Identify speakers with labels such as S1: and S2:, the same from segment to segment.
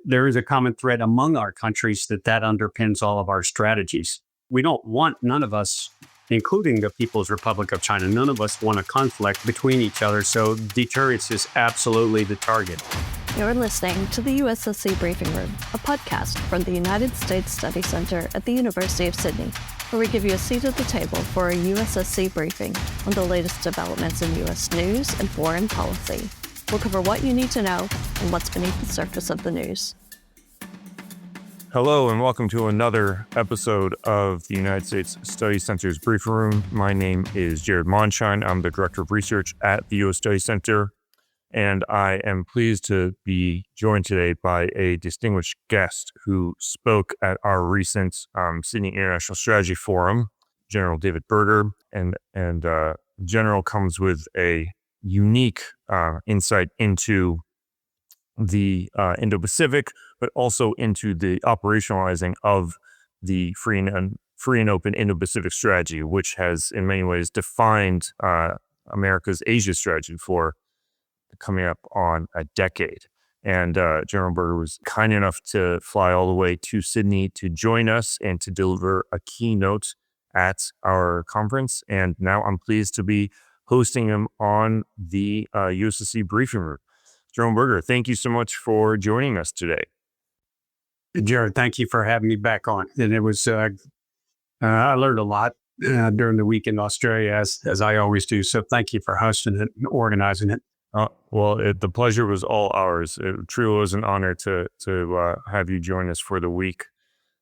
S1: there is a common thread among our countries that underpins all of our strategies. We don't want, none of us, including the People's Republic of China, none of us want a conflict between each other. So deterrence is absolutely the target.
S2: You're listening to the USSC Briefing Room, a podcast from the United States Study Center at the University of Sydney, where we give you a seat at the table for a USSC briefing on the latest developments in U.S. news and foreign policy. We'll cover what you need to know and what's beneath the surface of the news.
S3: Hello and welcome to another episode of the United States Study Center's Briefing Room. My name is Jared Monshine. I'm the Director of Research at the U.S. Study Center, and I am pleased to be joined today by a distinguished guest who spoke at our recent Sydney International Strategy Forum, General David Berger, and General comes with a unique insight into the Indo-Pacific, but also into the operationalizing of the free and open Indo-Pacific strategy, which has in many ways defined America's Asia strategy for coming up on a decade. And General Berger was kind enough to fly all the way to Sydney to join us and to deliver a keynote at our conference. And now I'm pleased to be hosting him on the USSC Briefing Room. General Berger, thank you so much for joining us today.
S1: Jared, thank you for having me back on. And it was, I learned a lot during the week in Australia, as I always do. So thank you for hosting it and organizing it.
S3: The pleasure was all ours. It truly was an honor to have you join us for the week.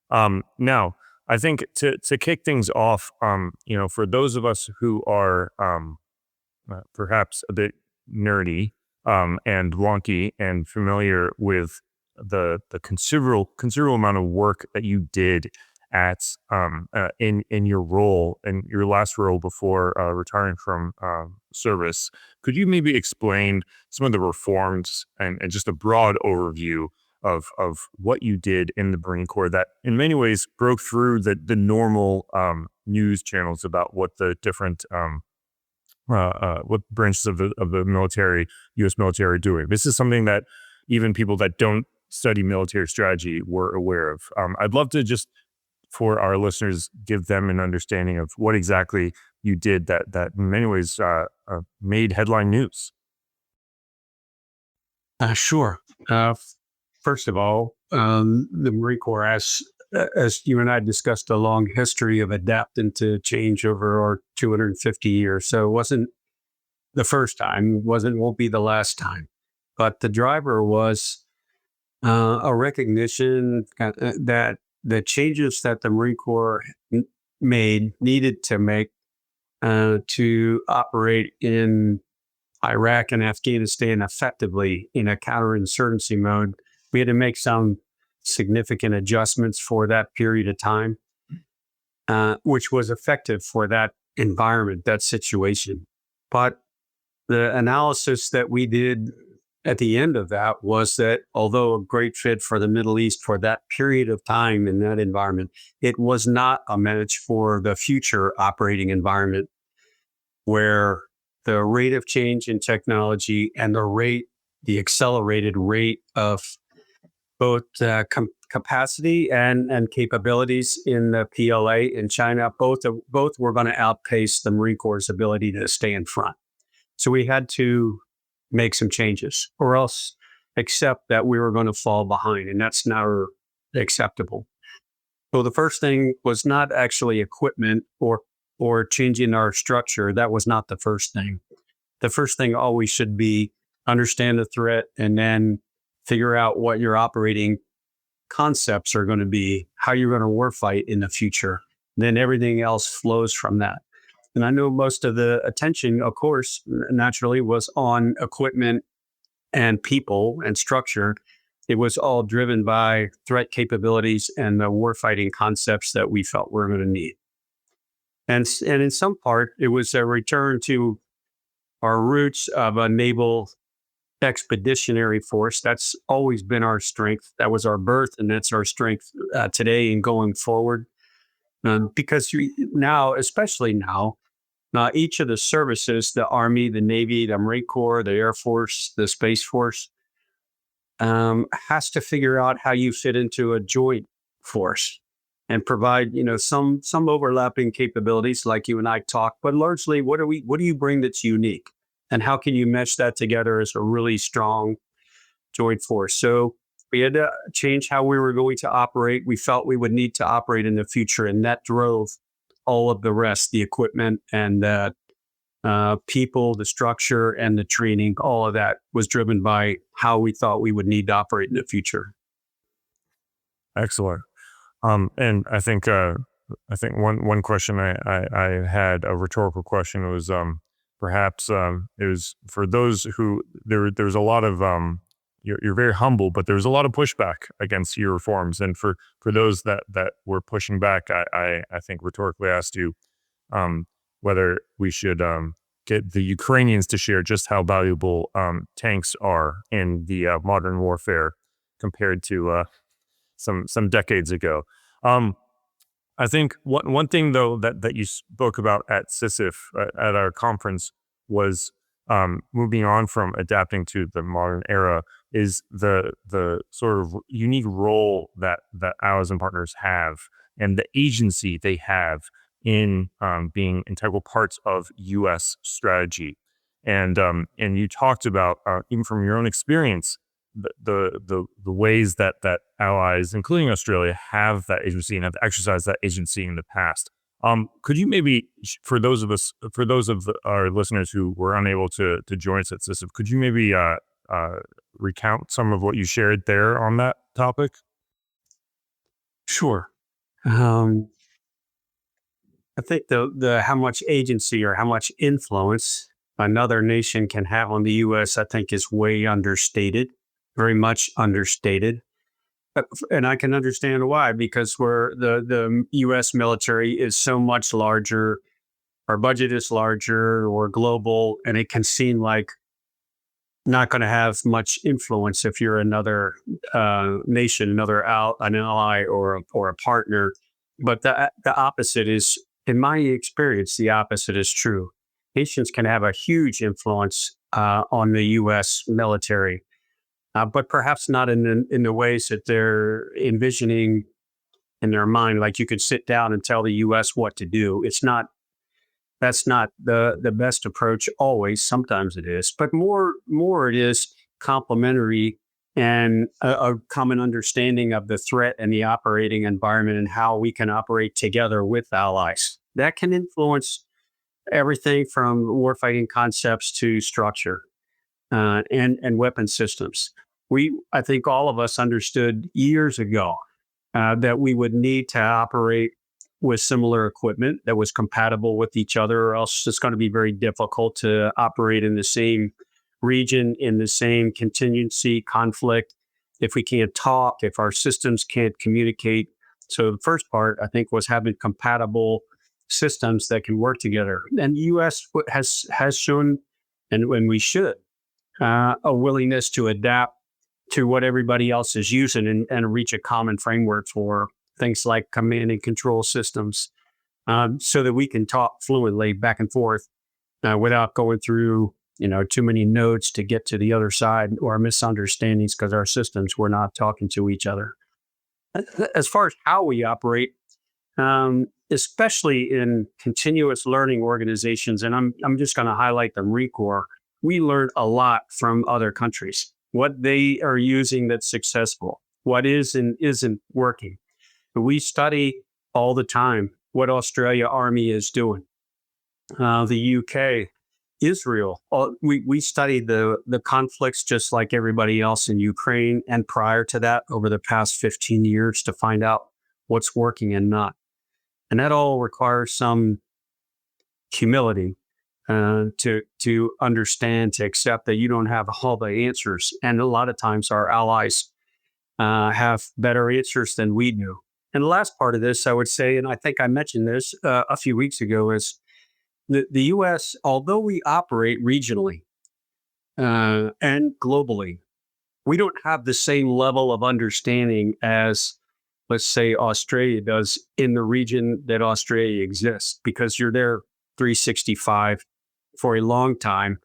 S3: Now, I think to kick things off, for those of us who are perhaps a bit nerdy and wonky and familiar with the considerable amount of work that you did at in your role, in your last role before retiring from service, could you maybe explain some of the reforms and just a broad overview of what you did in the Marine Corps that in many ways broke through the normal news channels about what the different what branches of the military, U.S. military are doing? This is something that even people that don't study military strategy were aware of. I'd love to just, for our listeners, give them an understanding of what exactly you did that in many ways made headline news.
S1: Sure. First of all, the Marine Corps, as you and I discussed, a long history of adapting to change over our 250 years. So it wasn't the first time, won't be the last time. But the driver was a recognition that the changes that the Marine Corps needed to make to operate in Iraq and Afghanistan effectively in a counterinsurgency mode, we had to make some significant adjustments for that period of time, which was effective for that environment, that situation. But the analysis that we did at the end of that was that although a great fit for the Middle East for that period of time in that environment, it was not a match for the future operating environment, where the rate of change in technology and the accelerated rate of both capacity and capabilities in the PLA in China, both were going to outpace the Marine Corps' ability to stay in front. So we had to make some changes, or else accept that we were going to fall behind, and that's not acceptable. So the first thing was not actually equipment or changing our structure. That was not the first thing. The first thing always should be understand the threat and then figure out what your operating concepts are going to be, how you're going to warfight in the future. Then everything else flows from that. And I know most of the attention, of course, naturally was on equipment and people and structure. It was all driven by threat capabilities and the warfighting concepts that we felt we're going to need. And in some part, it was a return to our roots of a naval expeditionary force. That's always been our strength. That was our birth, and that's our strength today and going forward. Because especially now, each of the services, the Army, the Navy, the Marine Corps, the Air Force, the Space Force, has to figure out how you fit into a joint force and provide, some overlapping capabilities like you and I talked, but largely what do you bring that's unique? And how can you mesh that together as a really strong joint force? So we had to change how we were going to operate. We felt we would need to operate in the future, and that drove all of the rest, the equipment and the people, the structure, and the training. All of that was driven by how we thought we would need to operate in the future.
S3: Excellent. And I think one question I had, a rhetorical question, was perhaps it was for those who there's a lot of you're very humble, but there's a lot of pushback against your reforms, and for those that were pushing back, I think rhetorically asked you whether we should get the Ukrainians to share just how valuable tanks are in the modern warfare compared to some decades ago. I think one thing though that you spoke about at SISIF at our conference was moving on from adapting to the modern era is the sort of unique role that allies and partners have and the agency they have in being integral parts of U.S. strategy. And you talked about even from your own experience the ways that allies, including Australia, have that agency and have exercised that agency in the past. Could you maybe, for those of our listeners who were unable to join us at SISIF, could you maybe recount some of what you shared there on that topic?
S1: Sure. I think the how much agency or how much influence another nation can have on the U.S., I think, is way understated, very much understated. And I can understand why, because the U.S. military is so much larger, our budget is larger or global, and it can seem like not going to have much influence if you're another nation, an ally or a partner. But the opposite is, in my experience, the opposite is true. Nations can have a huge influence on the U.S. military, but perhaps not in the ways that they're envisioning in their mind. Like you could sit down and tell the U.S. what to do. That's not the best approach always. Sometimes it is, but more it is complementary and a common understanding of the threat and the operating environment and how we can operate together with allies. That can influence everything from warfighting concepts to structure and weapon systems. I think all of us understood years ago that we would need to operate with similar equipment that was compatible with each other, or else it's going to be very difficult to operate in the same region, in the same contingency conflict, if we can't talk, if our systems can't communicate. So the first part, I think, was having compatible systems that can work together. And the U.S. has shown, and when we should, a willingness to adapt to what everybody else is using and reach a common framework for things like command and control systems, so that we can talk fluently back and forth without going through too many nodes to get to the other side, or misunderstandings because our systems were not talking to each other. As far as how we operate, especially in continuous learning organizations, and I'm just going to highlight the Marine Corps, we learn a lot from other countries, what they are using that's successful, what is and isn't working. We study all the time what Australia Army is doing, the UK, Israel. We studied the conflicts just like everybody else in Ukraine and prior to that over the past 15 years to find out what's working and not. And that all requires some humility to understand, to accept that you don't have all the answers. And a lot of times our allies have better answers than we do. And the last part of this, I would say, and I think I mentioned this a few weeks ago, is the U.S., although we operate regionally and globally, we don't have the same level of understanding as, let's say, Australia does in the region that Australia exists, because you're there 365 for a long time.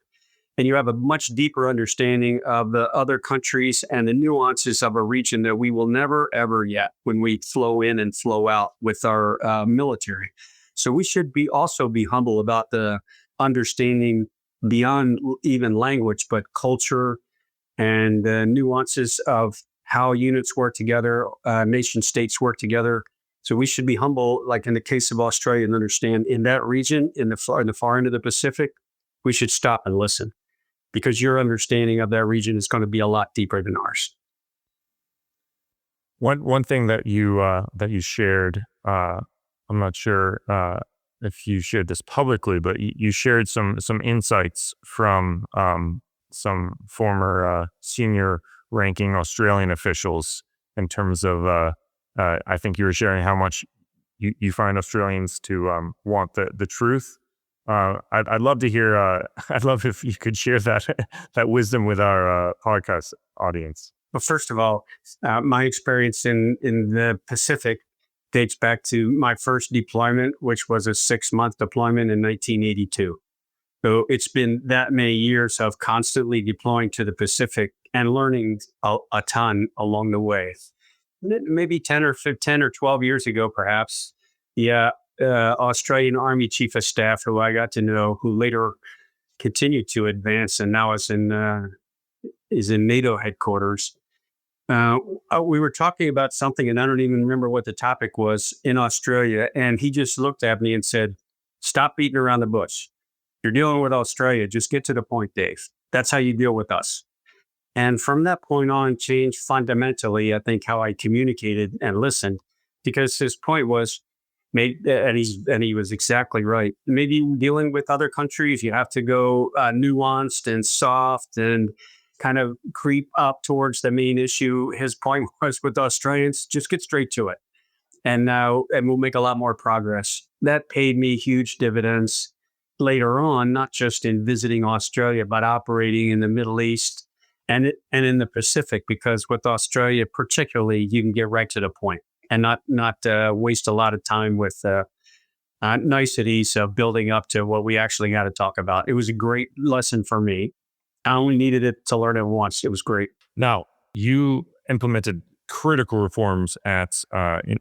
S1: and you have a much deeper understanding of the other countries and the nuances of a region that we will never, ever yet when we flow in and flow out with our military. So we should also be humble about the understanding beyond even language, but culture and the nuances of how units work together, nation states work together. So we should be humble, like in the case of Australia, and understand in that region, in the far end of the Pacific, we should stop and listen, because your understanding of that region is going to be a lot deeper than ours.
S3: One thing that you shared, I'm not sure if you shared this publicly, but you shared some insights from some former senior ranking Australian officials in terms of I think you were sharing how much you find Australians to want the truth. I'd love to hear. I'd love if you could share that that wisdom with our podcast audience.
S1: Well, first of all, my experience in the Pacific dates back to my first deployment, which was a 6-month deployment in 1982. So it's been that many years of constantly deploying to the Pacific and learning a ton along the way. Maybe 10 or 12 years ago, perhaps, the Australian Army Chief of Staff, who I got to know, who later continued to advance and now is in NATO headquarters. We were talking about something, and I don't even remember what the topic was in Australia. And he just looked at me and said, "Stop beating around the bush. You're dealing with Australia. Just get to the point, Dave. That's how you deal with us." And from that point on, changed fundamentally, I think, how I communicated and listened, because his point was made, and he was exactly right. Maybe dealing with other countries, you have to go nuanced and soft and kind of creep up towards the main issue. His point was, with Australians, just get straight to it. And we'll make a lot more progress. That paid me huge dividends later on, not just in visiting Australia, but operating in the Middle East and in the Pacific, because with Australia particularly, you can get right to the point and not waste a lot of time with niceties of building up to what we actually got to talk about. It was a great lesson for me. I only needed it to learn it once. It was great.
S3: Now, you implemented critical reforms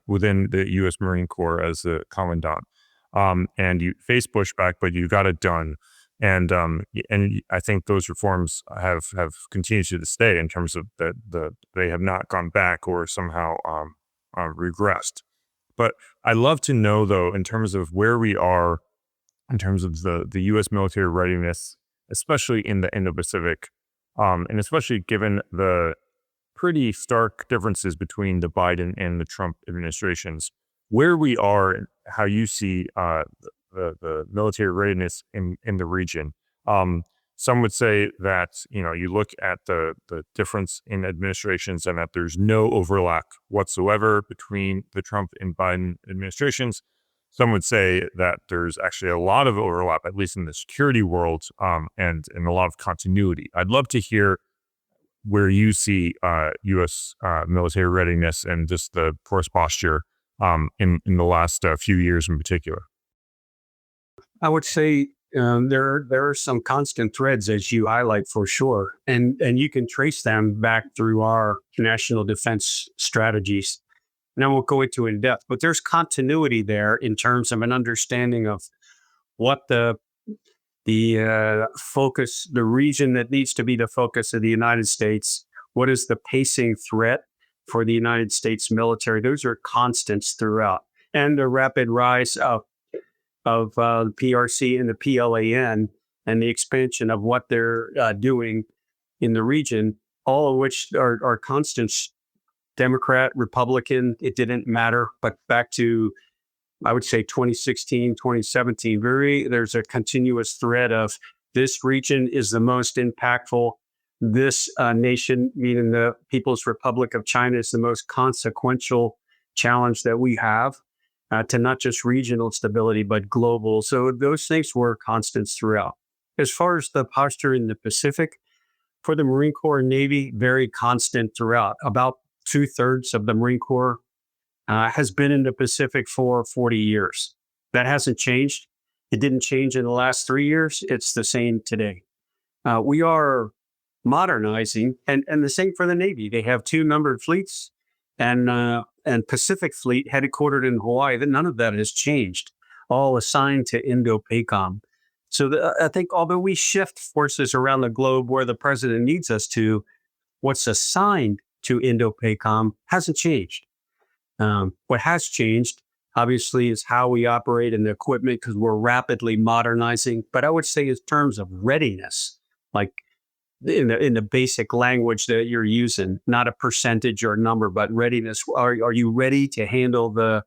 S3: within the U.S. Marine Corps as the Commandant, and you faced pushback, but you got it done. And I think those reforms have continued to this day in terms of they have not gone back or somehow regressed. But I'd love to know, though, in terms of where we are, in terms of the U.S. military readiness, especially in the Indo-Pacific, and especially given the pretty stark differences between the Biden and the Trump administrations, where we are, and how you see the military readiness in the region. Some would say that, you look at the difference in administrations and that there's no overlap whatsoever between the Trump and Biden administrations. Some would say that there's actually a lot of overlap, at least in the security world, and a lot of continuity. I'd love to hear where you see U.S. Military readiness and just the force posture in the last few years in particular.
S1: I would say there are some constant threads, as you highlight, for sure, and you can trace them back through our national defense strategies. And I won't go into it in depth, but there's continuity there in terms of an understanding of what the focus, the region that needs to be the focus of the United States. What is the pacing threat for the United States military? Those are constants throughout, and the rapid rise of the PRC and the PLAN and the expansion of what they're doing in the region, all of which are constants. Democrat, Republican, it didn't matter. But back to, I would say, 2016, 2017, there's a continuous thread of this region is the most impactful. This nation, meaning the People's Republic of China, is the most consequential challenge that we have to not just regional stability, but global. So those things were constants throughout. As far as the posture in the Pacific, for the Marine Corps and Navy, very constant throughout. About 2/3 of the Marine Corps has been in the Pacific for 40 years. That hasn't changed. It didn't change in the last 3 years. It's the same today. We are modernizing, and the same for the Navy. They have 2 numbered fleets, and Pacific Fleet headquartered in Hawaii. None of that has changed. All assigned to Indo-PACOM. So I think although we shift forces around the globe where the president needs us to, what's assigned to Indo-PACOM hasn't changed. What has changed, obviously, is how we operate and the equipment, because we're rapidly modernizing. But I would say in terms of readiness, like in the basic language that you're using, not a percentage or a number, but readiness. Are you ready to handle the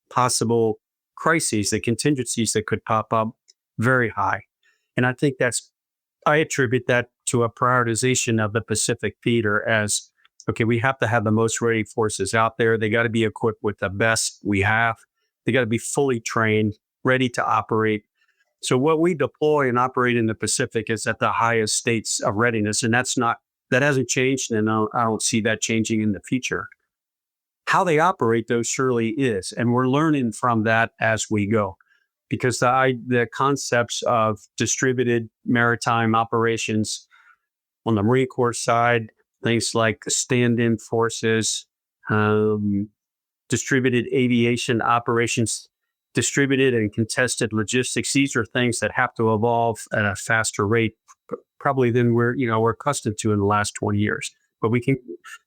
S1: possible crises, the contingencies that could pop up? Very high. And I think I attribute that to a prioritization of the Pacific theater as, okay, we have to have the most ready forces out there. They got to be equipped with the best we have. They got to be fully trained, ready to operate. So what we deploy and operate in the Pacific is at the highest states of readiness. And that hasn't changed. And I don't see that changing in the future. How they operate, though, surely is. And we're learning from that as we go. Because the concepts of distributed maritime operations on the Marine Corps side, things like stand-in forces, distributed aviation operations, distributed and contested logistics, these are things that have to evolve at a faster rate, probably than we're accustomed to in the last 20 years. But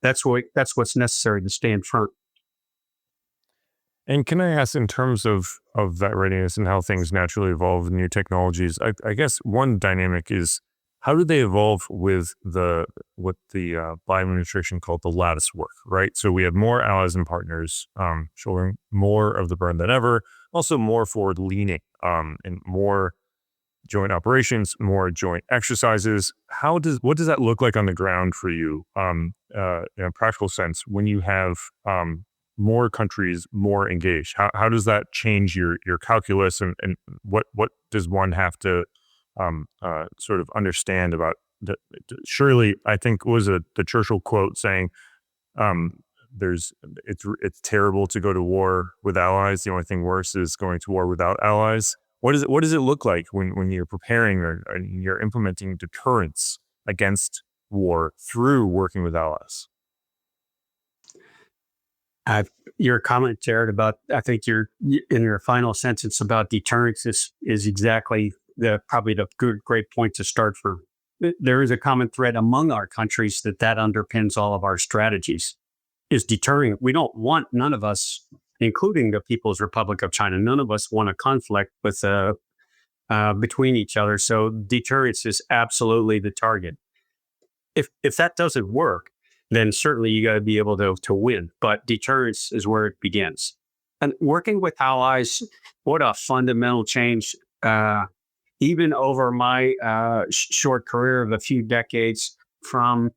S1: that's what's necessary to stay in front.
S3: And can I ask, in terms of that readiness and how things naturally evolve with new technologies, I guess one dynamic is, how do they evolve with what the Biden administration called the lattice work, right? So we have more allies and partners shouldering more of the burden than ever, also more forward leaning and more joint operations, more joint exercises. What does that look like on the ground for you in a practical sense when you have more countries more engaged? How does that change your calculus, and what does one have to sort of understand about surely, I think, was the Churchill quote saying, it's terrible to go to war with allies. The only thing worse is going to war without allies. What does it look like when you're preparing or you're implementing deterrence against war through working with allies?
S1: Your comment, Jared, about, I think in your final sentence about deterrence is exactly probably the great point to start for. There is a common thread among our countries that underpins all of our strategies, is deterring. None of us, including the People's Republic of China, none of us want a conflict with between each other. So deterrence is absolutely the target. If that doesn't work, then certainly you got to be able to win. But deterrence is where it begins. And working with allies, what a fundamental change. Even over my short career of a few decades, from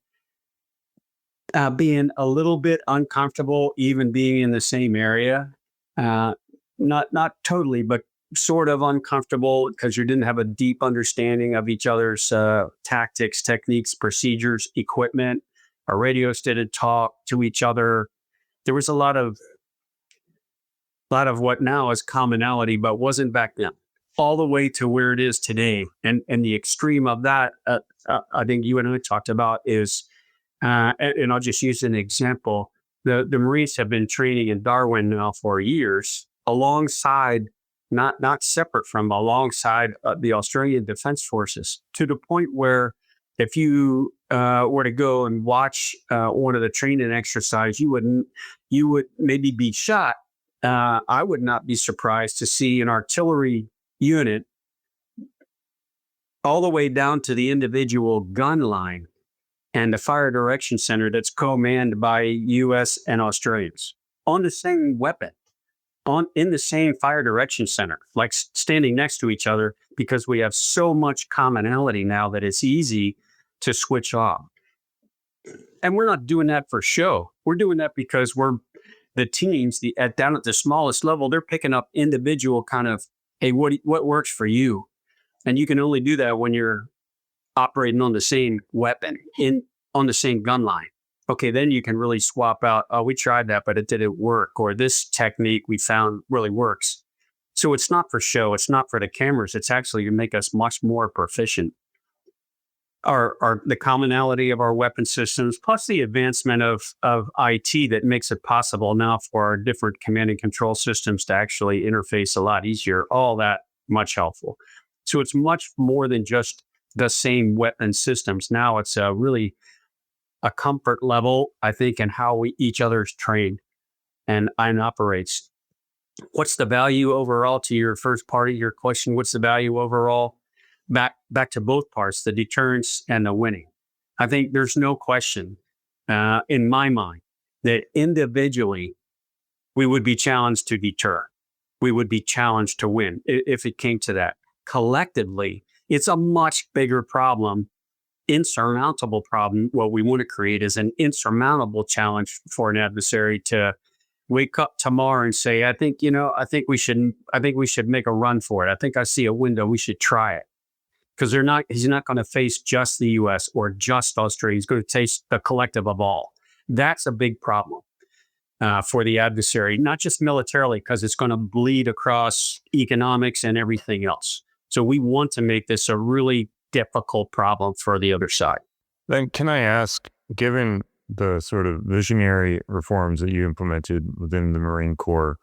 S1: being a little bit uncomfortable, even being in the same area, not totally, but sort of uncomfortable because you didn't have a deep understanding of each other's tactics, techniques, procedures, equipment. Our radios didn't talk to each other. There was a lot of what now is commonality, but wasn't back then. All the way to where it is today, and the extreme of that, I think you and I talked about is, and I'll just use an example. The Marines have been training in Darwin now for years, alongside, not separate from, alongside the Australian Defence Forces, to the point where if you were to go and watch one of the training exercises, you would maybe be shot. I would not be surprised to see an artillery unit all the way down to the individual gun line and the fire direction center that's co-manned by U.S. and Australians on the same weapon, in the same fire direction center, like standing next to each other, because we have so much commonality now that it's easy to switch off. And we're not doing that for show. We're doing that because the teams down at the smallest level, they're picking up individual kind of, hey, what works for you? And you can only do that when you're operating on the same weapon, on the same gun line. Okay, then you can really swap out, oh, we tried that, but it didn't work. Or this technique we found really works. So it's not for show. It's not for the cameras. It's actually to make us much more proficient. our the commonality of our weapon systems, plus the advancement of IT that makes it possible now for our different command and control systems to actually interface a lot easier. All that much helpful. So it's much more than just the same weapon systems. Now it's really a comfort level, I think, in how we each other's trained and operates. What's the value overall to your first part of your question? What's the value overall? Back to both parts, the deterrence and the winning. I think there's no question in my mind that individually we would be challenged to deter. We would be challenged to win if it came to that. Collectively, it's a much bigger problem, insurmountable problem. What we want to create is an insurmountable challenge for an adversary to wake up tomorrow and say, I think we should make a run for it. I think I see a window. We should try it. Because he's not going to face just the US or just Australia. He's going to face the collective of all. That's a big problem for the adversary, not just militarily, because it's going to bleed across economics and everything else. So we want to make this a really difficult problem for the other side.
S3: Then can I ask, given the sort of visionary reforms that you implemented within the Marine Corps,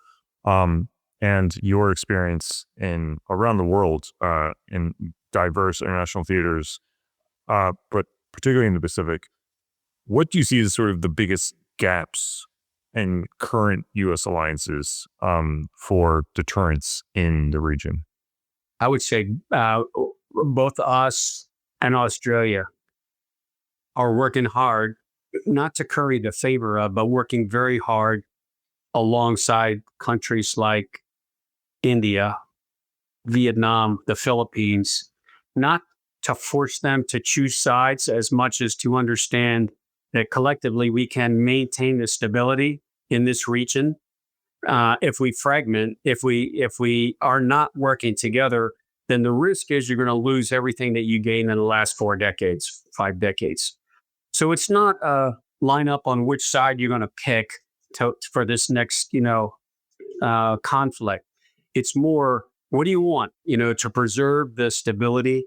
S3: and your experience around the world in diverse international theaters, but particularly in the Pacific, what do you see as sort of the biggest gaps in current U.S. alliances for deterrence in the region?
S1: I would say both us and Australia are working hard, not to curry the favor of, but working very hard alongside countries like India, Vietnam, the Philippines, not to force them to choose sides as much as to understand that collectively we can maintain the stability in this region. If we fragment, if we are not working together, then the risk is you're going to lose everything that you gained in the last 5 decades. So it's not a line up on which side you're going to pick for this next, conflict. It's more, what do you want, to preserve the stability,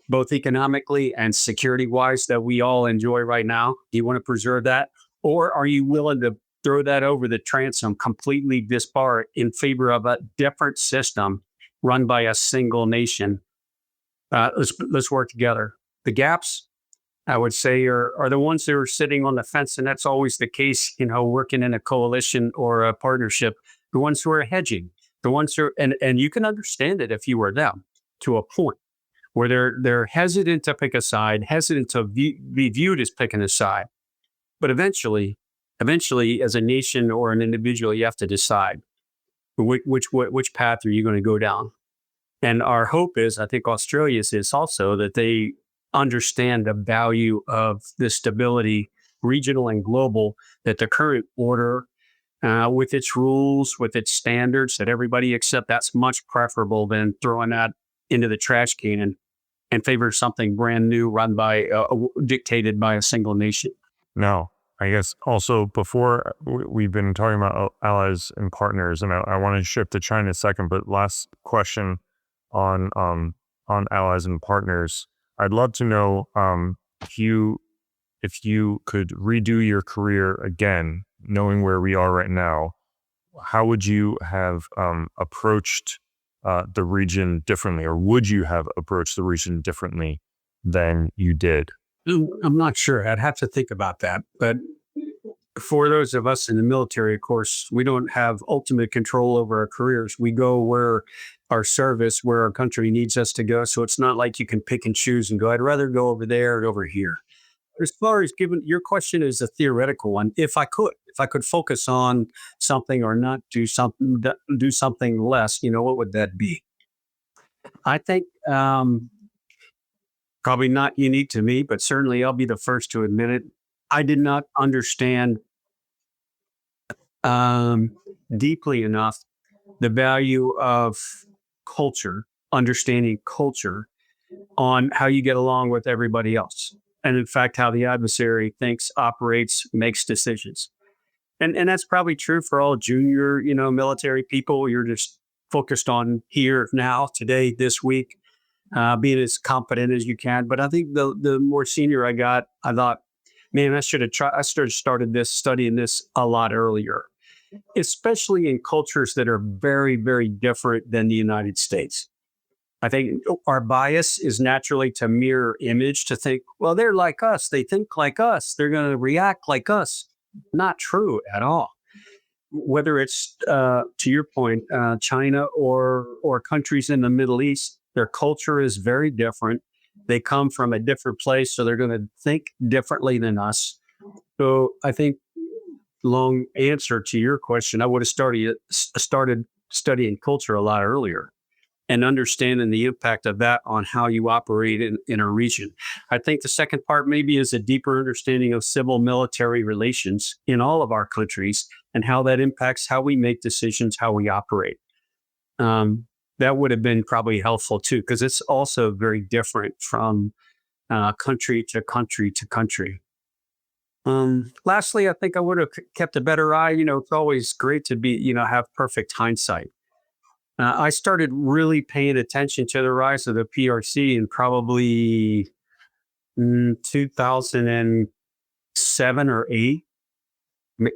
S1: both economically and security wise, that we all enjoy right now? Do you want to preserve that? Or are you willing to throw that over the transom, completely disbar it in favor of a different system run by a single nation? Let's work together. The gaps, I would say, are the ones that are sitting on the fence, and that's always the case, working in a coalition or a partnership. The ones who are hedging, the ones who are, and you can understand it if you were them to a point where they're hesitant to pick a side, hesitant to be viewed as picking a side. But eventually, as a nation or an individual, you have to decide which path are you going to go down. And our hope is, I think Australia's is also, that they understand the value of the stability, regional and global, that the current order, with its rules, with its standards that everybody accept, that's much preferable than throwing that into the trash can and favor something brand new run by, dictated by a single nation.
S3: Now, I guess also before we've been talking about allies and partners, and I want to shift to China in a second, but last question on allies and partners. I'd love to know if you could redo your career again, knowing where we are right now, how would you have approached the region differently, or would you have approached the region differently than you did?
S1: I'm not sure. I'd have to think about that. But for those of us in the military, of course, we don't have ultimate control over our careers. We go where our service, where our country needs us to go. So it's not like you can pick and choose and go, I'd rather go over there or over here. As far as given your question is a theoretical one, if I could focus on something or not do something less, what would that be? I think probably not unique to me, but certainly I'll be the first to admit it. I did not understand deeply enough the value of culture, understanding culture on how you get along with everybody else. And in fact, how the adversary thinks, operates, makes decisions. And that's probably true for all junior, military people. You're just focused on here, now, today, this week. being as competent as you can. But I think the more senior I got, I thought, man, I should have tried. I started studying this a lot earlier, especially in cultures that are very, very different than the United States. I think our bias is naturally to mirror image, to think, well, they're like us. They think like us. They're going to react like us. Not true at all. Whether it's, to your point, China or countries in the Middle East, their culture is very different. They come from a different place, so they're going to think differently than us. So I think, long answer to your question, I would have started studying culture a lot earlier and understanding the impact of that on how you operate in a region. I think the second part maybe is a deeper understanding of civil military relations in all of our countries and how that impacts how we make decisions, how we operate. That would have been probably helpful too, because it's also very different from country to country to country. Lastly, I think I would have kept a better eye. It's always great to have perfect hindsight. I started really paying attention to the rise of the PRC in probably 2007 or 8.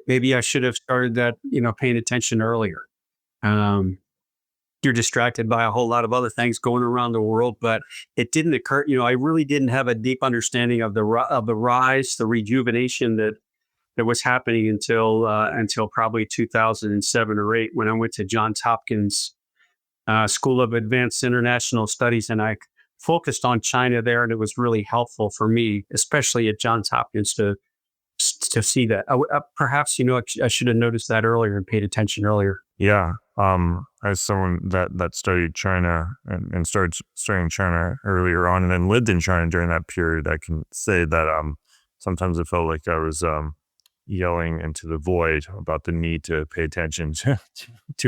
S1: Maybe I should have started that, paying attention earlier. You're distracted by a whole lot of other things going around the world, but it didn't occur. I really didn't have a deep understanding of the rise, the rejuvenation that was happening until probably 2007 or 8, when I went to Johns Hopkins School of Advanced International Studies, and I focused on China there, and it was really helpful for me, especially at Johns Hopkins, to see that. Perhaps I should have noticed that earlier and paid attention earlier.
S3: Yeah. As someone that studied China and started studying China earlier on, and then lived in China during that period, I can say that sometimes it felt like I was yelling into the void about the need to pay attention to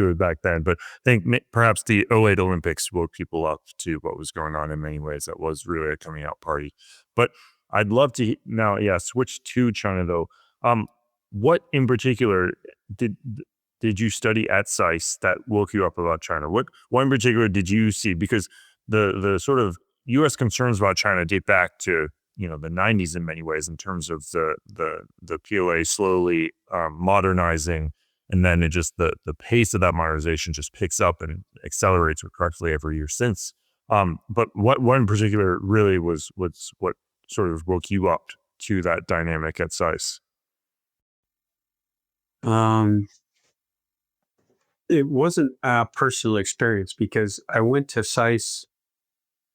S3: it back then. But I think perhaps the '08 Olympics woke people up to what was going on in many ways. That was really a coming out party. But I'd love to now, switch to China though. What in particular did you study at SAIS that woke you up about China? What in particular did you see? Because the sort of U.S. concerns about China date back to the 90s in many ways, in terms of the PLA slowly modernizing, and then it just the pace of that modernization just picks up and accelerates regretfully every year since. But what in particular really was what sort of woke you up to that dynamic at SAIS?
S1: It wasn't a personal experience, because I went to SAIS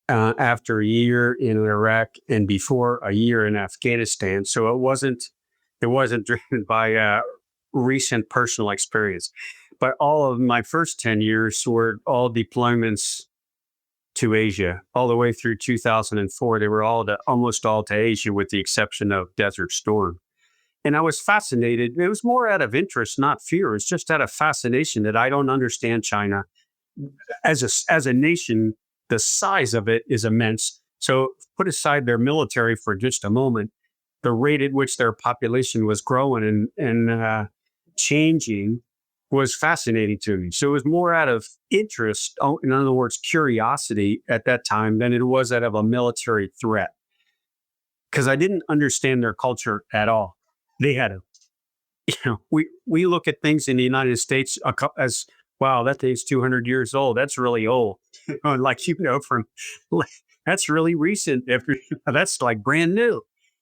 S1: after a year in Iraq and before a year in Afghanistan. So it wasn't driven by a recent personal experience. But all of my first 10 years were all deployments to Asia, all the way through 2004. They were almost all to Asia, with the exception of Desert Storm. And I was fascinated. It was more out of interest, not fear. It's just out of fascination that I don't understand China as a nation. The size of it is immense. So put aside their military for just a moment, the rate at which their population was growing and changing was fascinating to me. So it was more out of interest, in other words, curiosity at that time, than it was out of a military threat, because I didn't understand their culture at all. They had we look at things in the United States as, wow, that thing's 200 years old. That's really old. That's really recent. That's like brand new.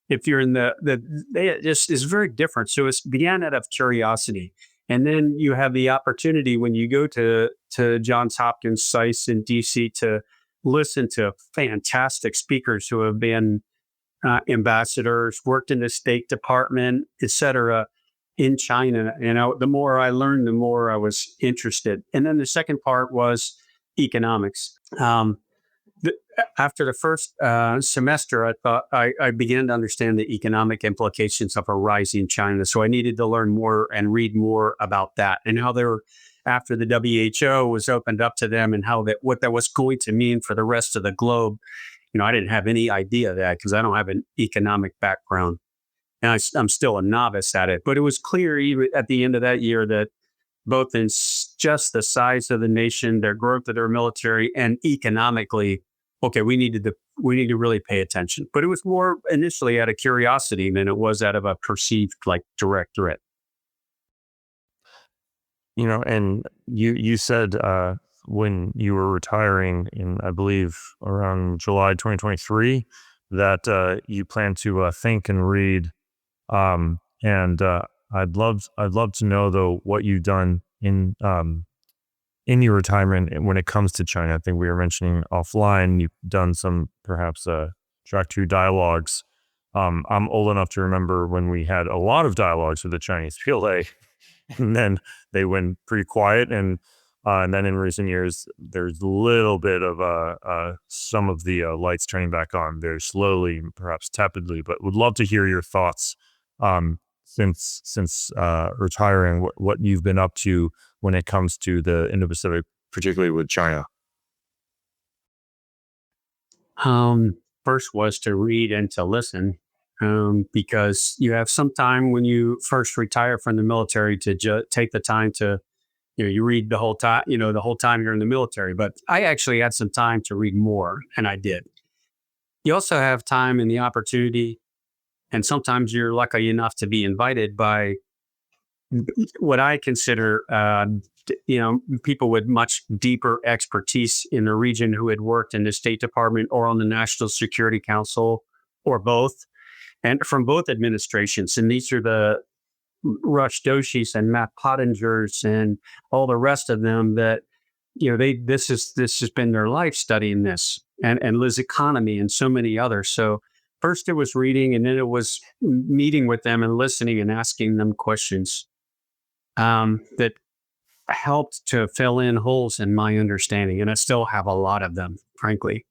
S1: If you're in it just is very different. So it's began out of curiosity. And then you have the opportunity when you go to Johns Hopkins SAIS in DC to listen to fantastic speakers who have been ambassadors, worked in the State Department, et cetera, in China. And the more I learned, the more I was interested. And then the second part was economics. After the first semester, I thought I began to understand the economic implications of a rising China. So I needed to learn more and read more about that, and how they were, after the WHO was opened up to them, and what that was going to mean for the rest of the globe. I didn't have any idea of that, because I don't have an economic background, and I'm still a novice at it. But it was clear even at the end of that year that both in just the size of the nation, their growth of their military, and economically, okay, we need to really pay attention. But it was more initially out of curiosity than it was out of a perceived like direct threat.
S3: And you said when you were retiring in, I believe, around July 2023, that you plan to think and read. And I'd love to know though what you've done in your retirement when it comes to China. I think we were mentioning offline you've done some perhaps track two dialogues. I'm old enough to remember when we had a lot of dialogues with the Chinese PLA, and then they went pretty quiet. And then in recent years, there's a little bit of some of the lights turning back on. Very slowly, perhaps tepidly, but would love to hear your thoughts since retiring. What you've been up to when it comes to the Indo-Pacific, particularly with China.
S1: First was to read and to listen, because you have some time when you first retire from the military to take the time to, you read the whole time, the whole time you're in the military. But I actually had some time to read more, and I did. You also have time and the opportunity, and sometimes you're lucky enough to be invited by what I consider, people with much deeper expertise in the region who had worked in the State Department or on the National Security Council or both, and from both administrations. And these are the Rush Doshis and Matt Pottingers and all the rest of them that, this has been their life studying this, and Liz Economy and so many others. So first it was reading, and then it was meeting with them and listening and asking them questions that helped to fill in holes in my understanding. And I still have a lot of them, frankly.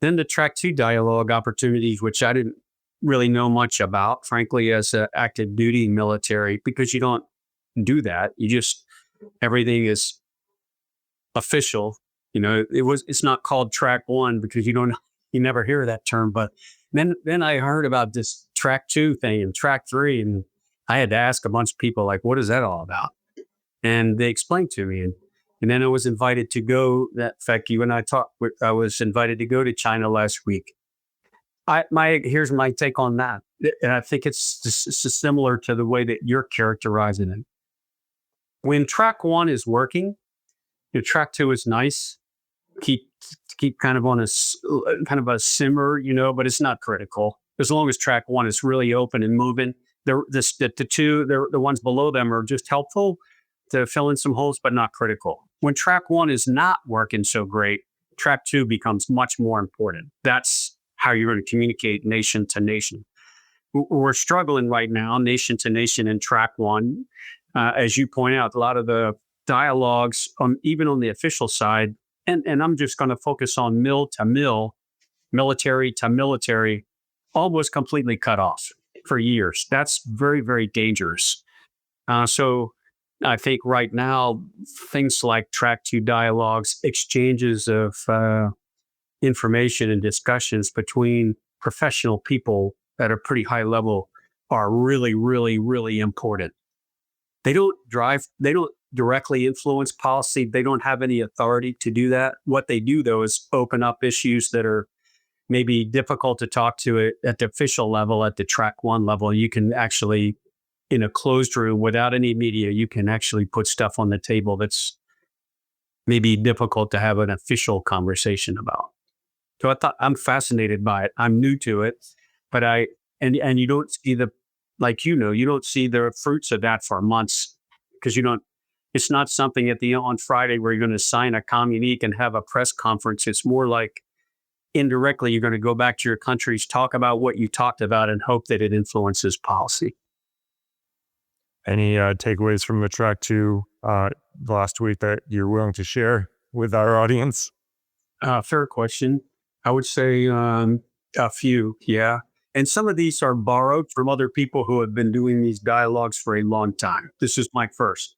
S1: Then the track two dialogue opportunities, which I didn't really know much about, frankly, as an active duty military, because you don't do that. Everything is official. It's not called track one because you never hear that term. But then I heard about this track two thing and track three, and I had to ask a bunch of people, like, what is that all about? And they explained to me. And then I was invited to go, in fact, you and I talked, I was invited to go to China last week. Here's my take on that. And I think it's similar to the way that you're characterizing it. When track one is working, track two is nice. Keep kind of on a simmer, but it's not critical. As long as track one is really open and moving, the ones below them are just helpful to fill in some holes, but not critical. When track one is not working so great, track two becomes much more important. That's how you're going to communicate nation to nation. We're struggling right now, nation to nation in track one. As you point out, a lot of the dialogues, even on the official side, and I'm just going to focus on mill to mill, military to military, almost completely cut off for years. That's very, very dangerous. So I think right now, things like track two dialogues, exchanges of information and discussions between professional people at a pretty high level are really, really, really important. They don't directly influence policy. They don't have any authority to do that. What they do, though, is open up issues that are maybe difficult to talk to at the official level, at the track one level. You can actually, in a closed room without any media, you can actually put stuff on the table that's maybe difficult to have an official conversation about. So I'm fascinated by it. I'm new to it, but and you don't see you don't see the fruits of that for months, because it's not something on Friday where you're going to sign a communique and have a press conference. It's more like indirectly, you're going to go back to your countries, talk about what you talked about, and hope that it influences policy.
S3: Any takeaways from the track two last week that you're willing to share with our audience?
S1: Fair question. I would say a few, yeah. And some of these are borrowed from other people who have been doing these dialogues for a long time. This is my first.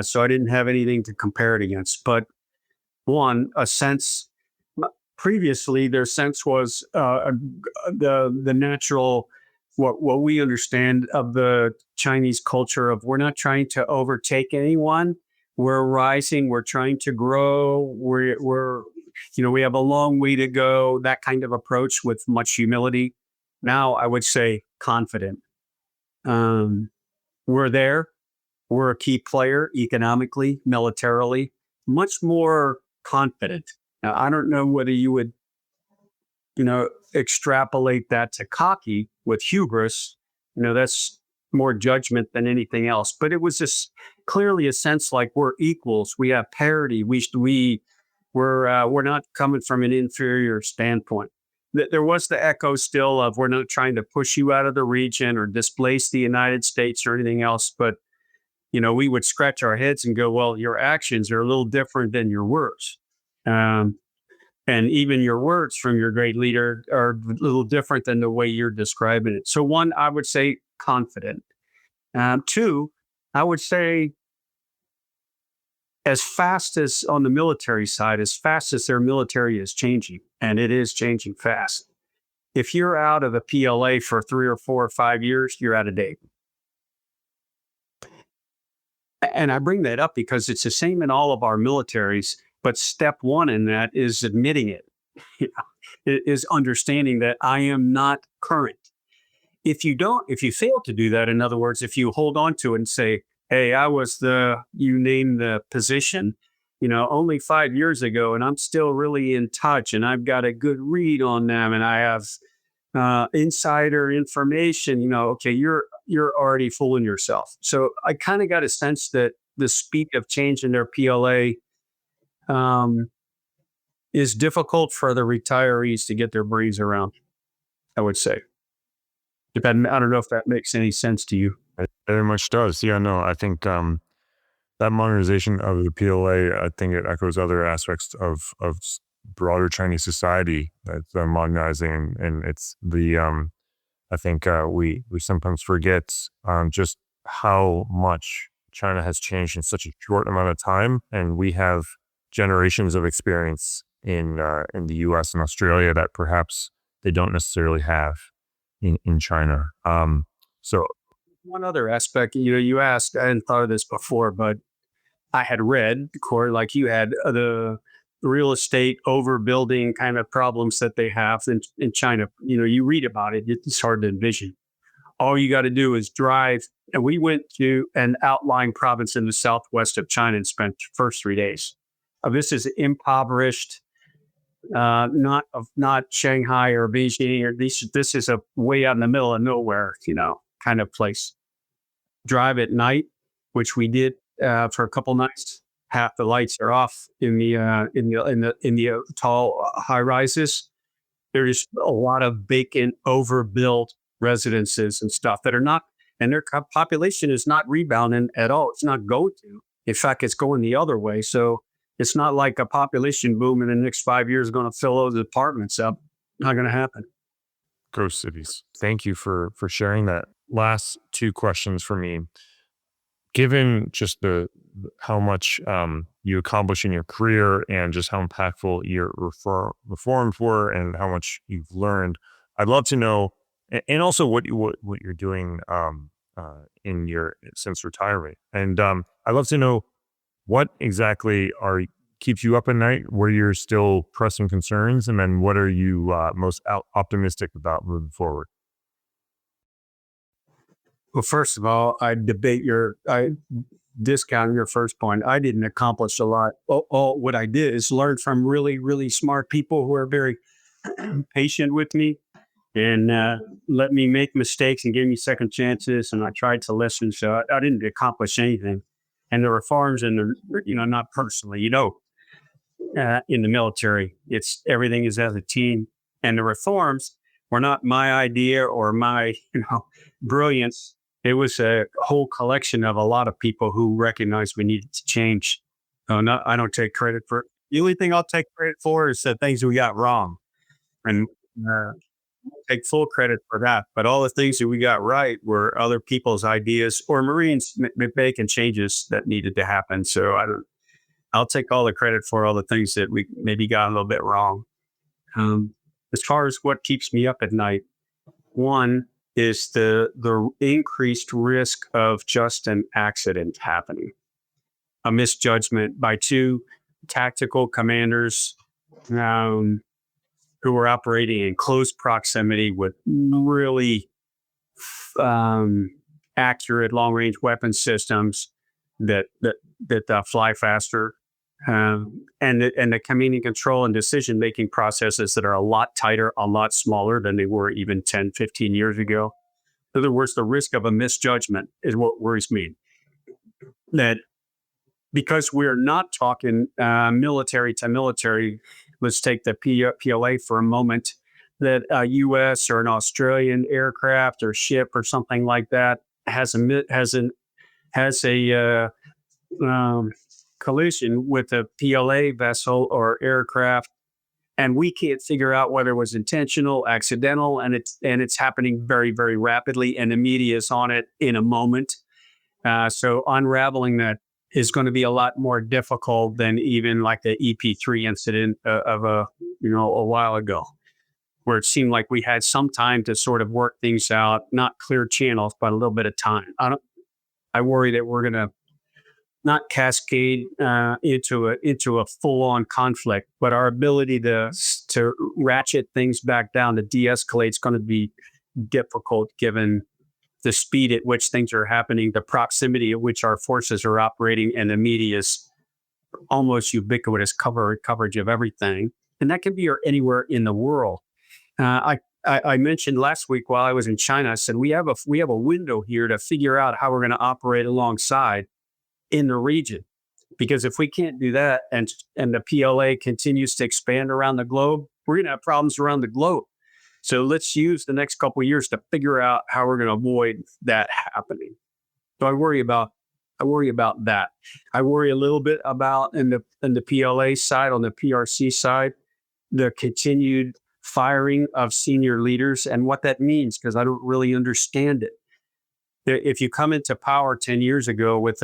S1: So I didn't have anything to compare it against. But one, a sense, previously their sense was the natural, what we understand of the Chinese culture of, we're not trying to overtake anyone. We're rising. We're trying to grow. We're we have a long way to go, that kind of approach with much humility. Now I would say confident. We're there. We're a key player economically, militarily, much more confident. Now, I don't know whether you would, extrapolate that to cocky with hubris. That's more judgment than anything else. But it was just clearly a sense like we're equals. We have parity. We're not coming from an inferior standpoint. There was the echo still of we're not trying to push you out of the region or displace the United States or anything else. But, we would scratch our heads and go, well, your actions are a little different than your words. And even your words from your great leader are a little different than the way you're describing it. So one, I would say confident. Two, I would say as fast as on the military side, as fast as their military is changing, and it is changing fast. If you're out of the PLA for 3 or 4 or 5 years, you're out of date. And I bring that up because it's the same in all of our militaries. But step one in that is admitting it. It is understanding that I am not current. If you fail to do that, in other words, if you hold on to it and say, hey, you name the position, only 5 years ago, and I'm still really in touch and I've got a good read on them and I have insider information, okay, you're already fooling yourself. So I kind of got a sense that the speed of change in their PLA is difficult for the retirees to get their brains around, I would say. I don't know if that makes any sense to you.
S3: It very much does. Yeah, no, I think that modernization of the PLA, I think it echoes other aspects of broader Chinese society that's modernizing. And it's I think we sometimes forget just how much China has changed in such a short amount of time. And we have generations of experience in the U.S. and Australia that perhaps they don't necessarily have in China. So
S1: one other aspect, you asked, I hadn't thought of this before, but I had read, Corey, like you had, the real estate overbuilding kind of problems that they have in China. You read about it, it's hard to envision. All you got to do is drive. And we went to an outlying province in the southwest of China and spent the first 3 days. This is impoverished, not Shanghai or Beijing, or this is a way out in the middle of nowhere, kind of place. Drive at night, which we did for a couple nights. Half the lights are off in the tall high rises. There's a lot of vacant, overbuilt residences and stuff that are not, and their population is not rebounding at all. It's not going to. In fact, it's going the other way. So it's not like a population boom in the next 5 years is going to fill those apartments up. Not going to happen.
S3: Ghost cities. Thank you for sharing that. Last 2 questions for me. Given just how much you accomplish in your career and just how impactful your reforms were and how much you've learned, I'd love to know, and also what you're doing since retirement. And I'd love to know what exactly keeps you up at night, where you're still pressing concerns, and then what are you most optimistic about moving forward?
S1: Well, first of all, I discount your first point. I didn't accomplish a lot. All what I did is learn from really, really smart people who are very patient with me and let me make mistakes and gave me second chances. And I tried to listen. So I didn't accomplish anything. And the reforms not personally, in the military, everything is as a team. And the reforms were not my idea or my, brilliance. It was a whole collection of a lot of people who recognized we needed to change. I don't take credit for it. The only thing I'll take credit for is the things we got wrong. And I'll take full credit for that. But all the things that we got right were other people's ideas or Marines making changes that needed to happen. So I'll take all the credit for all the things that we maybe got a little bit wrong. As far as what keeps me up at night, one is the increased risk of just an accident happening, a misjudgment by 2 tactical commanders um, who were operating in close proximity with really accurate long-range weapon systems that fly faster, and the command and control and decision-making processes that are a lot tighter, a lot smaller than they were even 10, 15 years ago. In other words, the risk of a misjudgment is what worries me. That because we're not talking military to military, let's take the PLA for a moment, that a U.S. or an Australian aircraft or ship or something like that has a collision with a PLA vessel or aircraft, and we can't figure out whether it was intentional, accidental, and it's happening very, very rapidly, and the media is on it in a moment. So unraveling that is going to be a lot more difficult than even like the EP3 incident of a while ago, where it seemed like we had some time to sort of work things out, not clear channels, but a little bit of time. I worry that we're going to not cascade into a full-on conflict, but our ability to ratchet things back down, to de-escalate, is going to be difficult given the speed at which things are happening, the proximity at which our forces are operating, and the media's almost ubiquitous coverage of everything. And that can be anywhere in the world. I mentioned last week while I was in China, I said we have a window here to figure out how we're going to operate alongside in the region. Because if we can't do that, and the PLA continues to expand around the globe, we're going to have problems around the globe. So let's use the next couple of years to figure out how we're going to avoid that happening. So I worry about that. I worry a little bit about in the PLA side, on the PRC side, the continued firing of senior leaders and what that means, because I don't really understand it. If you come into power 10 years ago with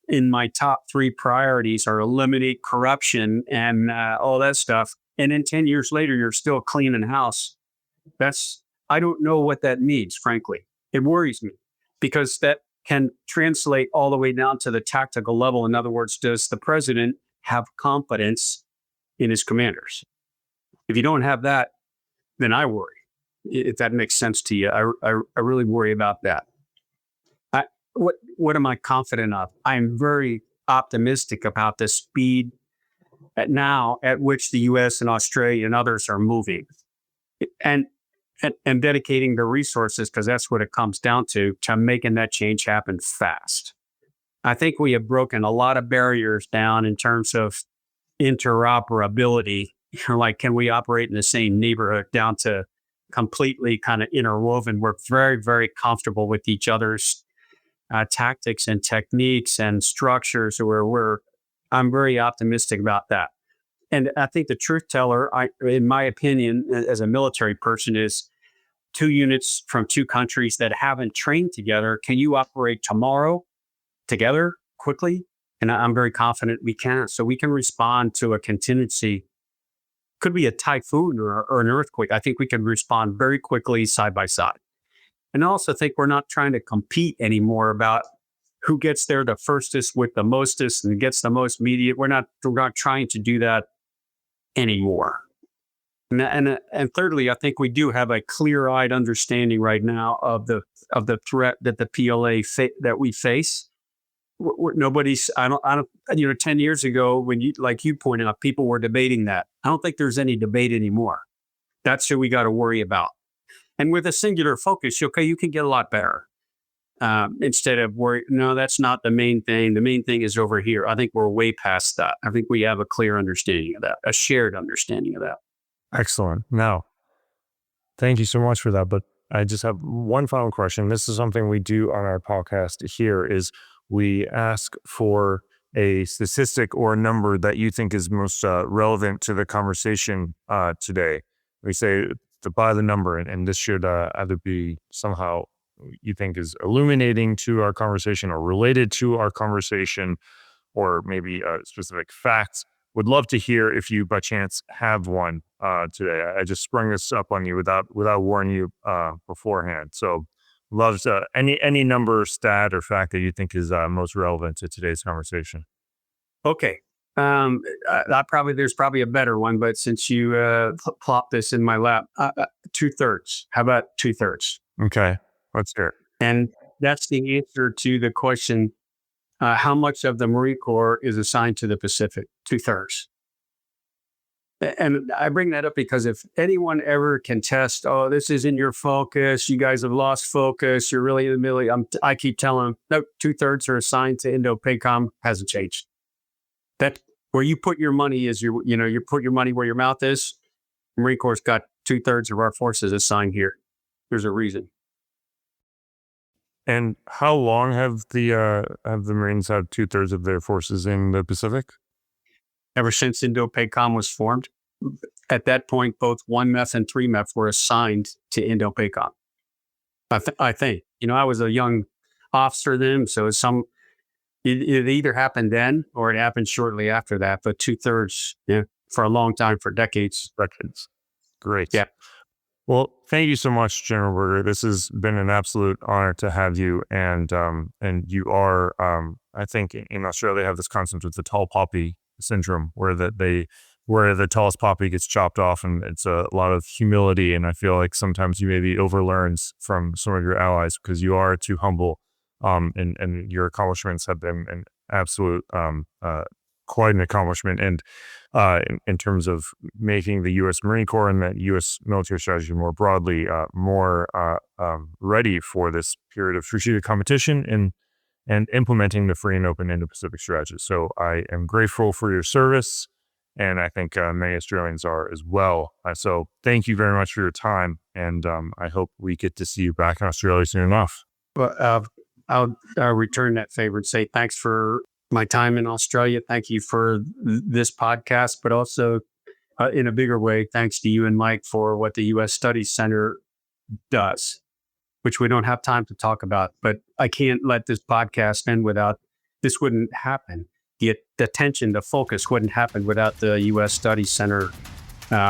S1: in my top 3 priorities are eliminate corruption and all that stuff, and then 10 years later you're still cleaning house, I don't know what that means, frankly. It worries me because that can translate all the way down to the tactical level. In other words, does the president have confidence in his commanders? If you don't have that, then I worry. If that makes sense to you, I really worry about that. What am I confident of? I'm very optimistic about the speed at which the U.S. and Australia and others are moving, and dedicating the resources, because that's what it comes down to making that change happen fast. I think we have broken a lot of barriers down in terms of interoperability. Like, can we operate in the same neighborhood, down to completely kind of interwoven? We're very, very comfortable with each other's tactics and techniques and structures, I'm very optimistic about that. And I think the truth teller, in my opinion, as a military person, is 2 units from 2 countries that haven't trained together. Can you operate tomorrow together quickly? And I'm very confident we can. So we can respond to a contingency. Could be a typhoon or an earthquake. I think we can respond very quickly side by side. And I also think we're not trying to compete anymore about who gets there the firstest with the mostest and gets the most media. We're not trying to do that anymore. And thirdly, I think we do have a clear-eyed understanding right now of the threat that the PLA that we face. Nobody's. I don't. 10 years ago, when you pointed out, people were debating that. I don't think there's any debate anymore. That's who we got to worry about. And with a singular focus, okay, you can get a lot better. Instead of worry, no, that's not the main thing. The main thing is over here. I think we're way past that. I think we have a clear understanding of that, a shared understanding of that.
S3: Excellent. Now, thank you so much for that. But I just have one final question. This is something we do on our podcast here, is we ask for a statistic or a number that you think is most relevant to the conversation today. We say to buy the number, and this should either be somehow you think is illuminating to our conversation or related to our conversation, or maybe specific facts. Would love to hear if you by chance have one today. I just sprung this up on you without warning you beforehand. So love any number, stat, or fact that you think is most relevant to today's conversation.
S1: Okay. There's probably a better one, but since you plopped this in my lap, 2/3. How about 2/3?
S3: Okay, let's hear it.
S1: And that's the answer to the question: how much of the Marine Corps is assigned to the Pacific? 2/3. And I bring that up because if anyone ever can test, oh, this isn't your focus, you guys have lost focus, you're really in the middle. I keep telling them, no, 2/3 are assigned to Indo-Pacific, hasn't changed. That where you put your money is you put your money where your mouth is. Marine Corps got 2/3 of our forces assigned here. There's a reason.
S3: And how long have the Marines had 2/3 of their forces in the Pacific?
S1: Ever since Indo-Pacific was formed. At that point, both 1MEF and 3MEF were assigned to Indo-Pacific. I think. I was a young officer then, so it either happened then or it happened shortly after that. But 2/3, for a long time, for decades.
S3: Great.
S1: Yeah.
S3: Well, thank you so much, General Berger. This has been an absolute honor to have you. And you are, I think in Australia, they have this concept with the tall poppy syndrome, where the tallest poppy gets chopped off, and it's a lot of humility. And I feel like sometimes you maybe overlearns from some of your allies because you are too humble, and your accomplishments have been an absolute quite an accomplishment. And in terms of making the U.S. Marine Corps and the U.S. military strategy more broadly more ready for this period of strategic competition and implementing the free and open Indo-Pacific strategy. So I am grateful for your service, and I think many Australians are as well. So thank you very much for your time, and I hope we get to see you back in Australia soon enough.
S1: Well, I'll return that favor and say thanks for my time in Australia. Thank you for this podcast, but also in a bigger way, thanks to you and Mike for what the U.S. Studies Center does, which we don't have time to talk about. But I can't let this podcast end without this. Wouldn't happen. The attention, the focus wouldn't happen without the U.S. Studies Center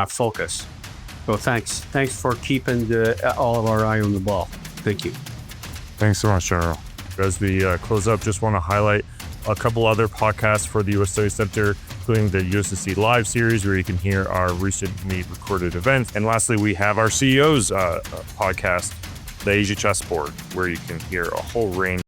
S1: focus. So thanks for keeping all of our eye on the ball. Thank you.
S3: Thanks so much, General. As we close up, just want to highlight a couple other podcasts for the U.S. Studies Center, including the USSC Live series, where you can hear our recently recorded events. And lastly, we have our CEO's podcast, the Asia Chessboard, where you can hear a whole range